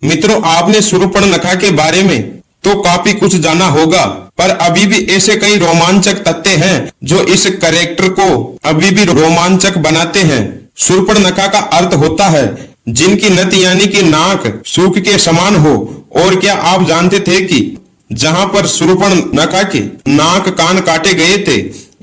मित्रों, आपने शूर्पणखा के बारे में तो काफी कुछ जाना होगा, पर अभी भी ऐसे कई रोमांचक तथ्य हैं जो इस कैरेक्टर को अभी भी रोमांचक बनाते हैं। शूर्पणखा का अर्थ होता है जिनकी नत यानी कि नाक सूक के समान हो। और क्या आप जानते थे कि जहां पर शूर्पणखा के नाक कान काटे गए थे,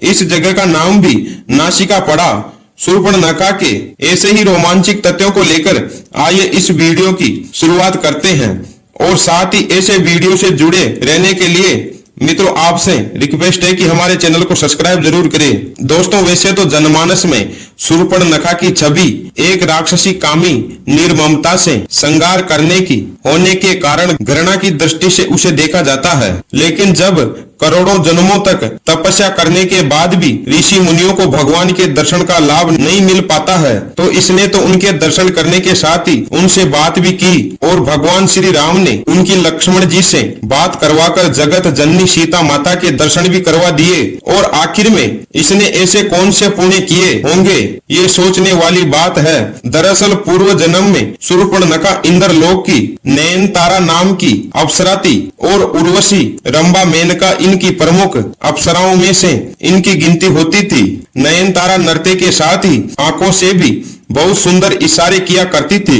इस जगह का नाम भी नासिका पड़ा। शूर्पणखा के ऐसे ही रोमांचक तथ्यों को लेकर आइए इस वीडियो की शुरुआत करते हैं। और साथ ही ऐसे वीडियो से जुड़े रहने के लिए मित्रों आपसे रिक्वेस्ट है कि हमारे चैनल को सब्सक्राइब जरूर करें। दोस्तों, वैसे तो जनमानस में शूर्पणखा की छवि एक राक्षसी कामी निर्ममता से श्रृंगार करने की होने के कारण घृणा की दृष्टि से उसे देखा जाता है। लेकिन जब करोड़ों जन्मों तक तपस्या करने के बाद भी ऋषि मुनियों को भगवान के दर्शन का लाभ नहीं मिल पाता है, तो इसने तो उनके दर्शन करने के साथ ही उनसे बात भी की और भगवान श्री राम ने उनकी लक्ष्मण जी से बात करवाकर जगत जननी सीता माता के दर्शन भी करवा दिए। और आखिर में इसने ऐसे कौन से पुण्य किए होंगे, ये सोचने वाली बात है। दरअसल पूर्व जन्म में शूर्पणखा इंद्रलोक की नयनतारा नाम की अप्सरा थी और उर्वशी, रंभा, मेनका इनकी प्रमुख अप्सराओं में से इनकी गिनती होती थी। नयनतारा नृत्य के साथ ही आंखों से भी बहुत सुंदर इशारे किया करती थी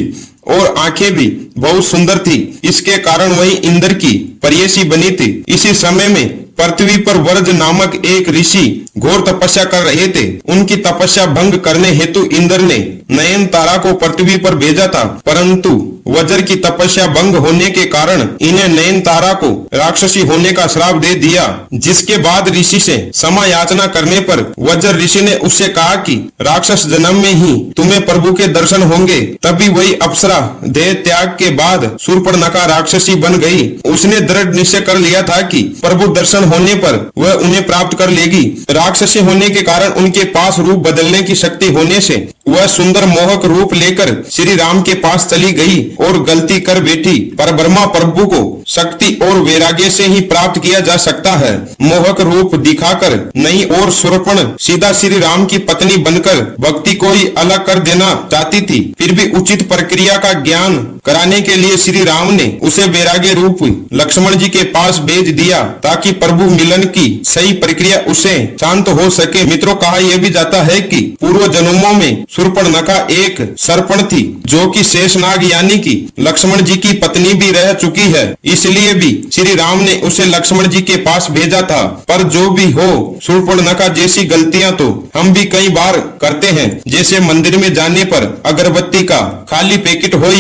और आंखें भी बहुत सुंदर थी। इसके कारण वही इंद्र की प्रेयसी बनी थी। इसी समय में पृथ्वी पर वर्ज नामक एक ऋषि घोर तपस्या कर रहे थे। उनकी तपस्या भंग करने हेतु इंद्र ने नयनतारा को पृथ्वी पर भेजा था, परंतु वज्र की तपस्या भंग होने के कारण इन्हें नयनतारा को राक्षसी होने का श्राप दे दिया। जिसके बाद ऋषि से क्षमा याचना करने पर वज्र ऋषि ने उससे कहा कि राक्षस जन्म में ही तुम्हें प्रभु के दर्शन होंगे। तभी वही अप्सरा देह त्याग के बाद शूर्पणखा राक्षसी बन गई। उसने दृढ़ निश्चय कर लिया था कि प्रभु दर्शन होने पर वह उन्हें प्राप्त कर लेगी। राक्षसी होने के कारण उनके पास रूप बदलने की शक्ति होने से वह सुंदर मोहक रूप लेकर श्री राम के पास चली गई और गलती कर बैठी। पर ब्रह्मा प्रभु को शक्ति और वैराग्य से ही प्राप्त किया जा सकता है। मोहक रूप दिखाकर नहीं और शूर्पण सीधा श्री राम की पत्नी बनकर भक्ति को ही अलग कर देना चाहती थी। फिर भी उचित प्रक्रिया का ज्ञान कराने के लिए श्री राम ने उसे वैराग्य रूप लक्ष्मण जी के पास भेज दिया ताकि प्रभु मिलन की सही प्रक्रिया उसे शांत हो सके। मित्रों, कहा यह भी जाता है कि पूर्व जन्मों में शूर्पणखा एक सर्पण थी जो कि शेषनाग यानी कि लक्ष्मण जी की पत्नी भी रह चुकी है। इसलिए भी श्री राम ने उसे लक्ष्मण जी के पास भेजा था। पर जो भी हो, शूर्पणखा जैसी गलतियां तो हम भी कई बार करते हैं। जैसे मंदिर में जाने पर अगरबत्ती का खाली पैकेट हो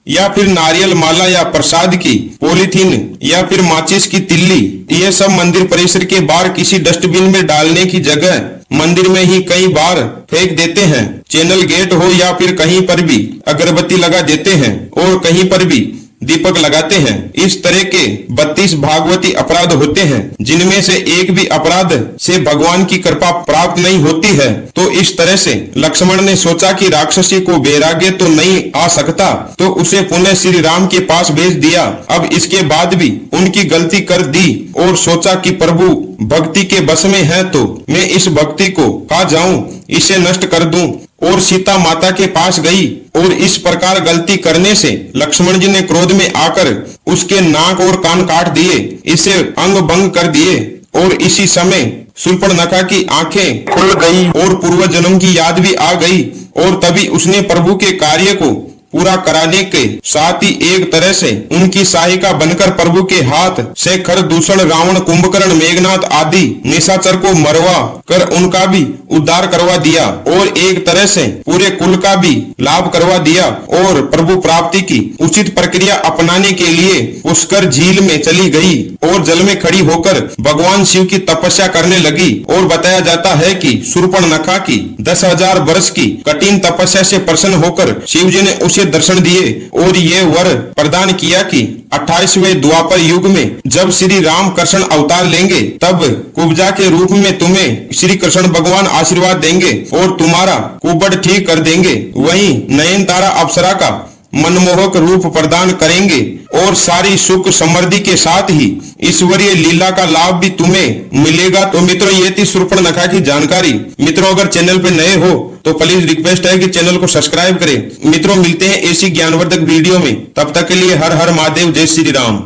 या फिर नारियल माला या प्रसाद की पॉलीथीन या फिर माचिस की तिल्ली, ये सब मंदिर परिसर के बाहर किसी डस्टबिन में डालने की जगह मंदिर में ही कई बार फेंक देते हैं। चैनल गेट हो या फिर कहीं पर भी अगरबत्ती लगा देते हैं और कहीं पर भी दीपक लगाते हैं। इस तरह के 32 भागवती अपराध होते हैं, जिनमें से एक भी अपराध से भगवान की कृपा प्राप्त नहीं होती है। तो इस तरह से लक्ष्मण ने सोचा कि राक्षसी को वैराग्य तो नहीं आ सकता, तो उसे पुनः श्री राम के पास भेज दिया। अब इसके बाद भी उनकी गलती कर दी और सोचा कि प्रभु भक्ति के बस में है, तो मैं इस भक्ति को खा जाऊं, इसे नष्ट कर दूं और सीता माता के पास गई। और इस प्रकार गलती करने से लक्ष्मण जी ने क्रोध में आकर उसके नाक और कान काट दिए, इसे अंग भंग कर दिए। और इसी समय शूर्पणखा की आंखें खुल गई और पूर्व जन्म की याद भी आ गई। और तभी उसने प्रभु के कार्य को पूरा कराने के साथ ही एक तरह से उनकी सहायिका बनकर प्रभु के हाथ से खरदूषण, रावण, कुंभकर्ण, मेघनाथ आदि निशाचर को मरवा कर उनका भी उद्धार करवा दिया और एक तरह से पूरे कुल का भी लाभ करवा दिया। और प्रभु प्राप्ति की उचित प्रक्रिया अपनाने के लिए पुष्कर झील में चली गई और जल में खड़ी होकर भगवान शिव की तपस्या करने लगी। और बताया जाता है कि शूर्पणखा की 10,000 वर्ष की कठिन तपस्या से प्रसन्न होकर शिव जी ने उसे दर्शन दिए और ये वर प्रदान किया कि 28वें द्वापर युग में जब श्री राम कृष्ण अवतार लेंगे, तब कुब्जा के रूप में तुम्हें श्री कृष्ण भगवान आशीर्वाद देंगे और तुम्हारा कुबड़ ठीक कर देंगे। वहीं नयनतारा अप्सरा का मनमोहक रूप प्रदान करेंगे और सारी सुख समृद्धि के साथ ही ईश्वरीय लीला का लाभ भी तुम्हें मिलेगा। तो मित्रों, ये थी शूर्पणखा की जानकारी। मित्रों, अगर चैनल पे नए हो तो प्लीज रिक्वेस्ट है कि चैनल को सब्सक्राइब करें। मित्रों, मिलते हैं ऐसी ज्ञानवर्धक वीडियो में, तब तक के लिए हर हर महादेव, जय श्री राम।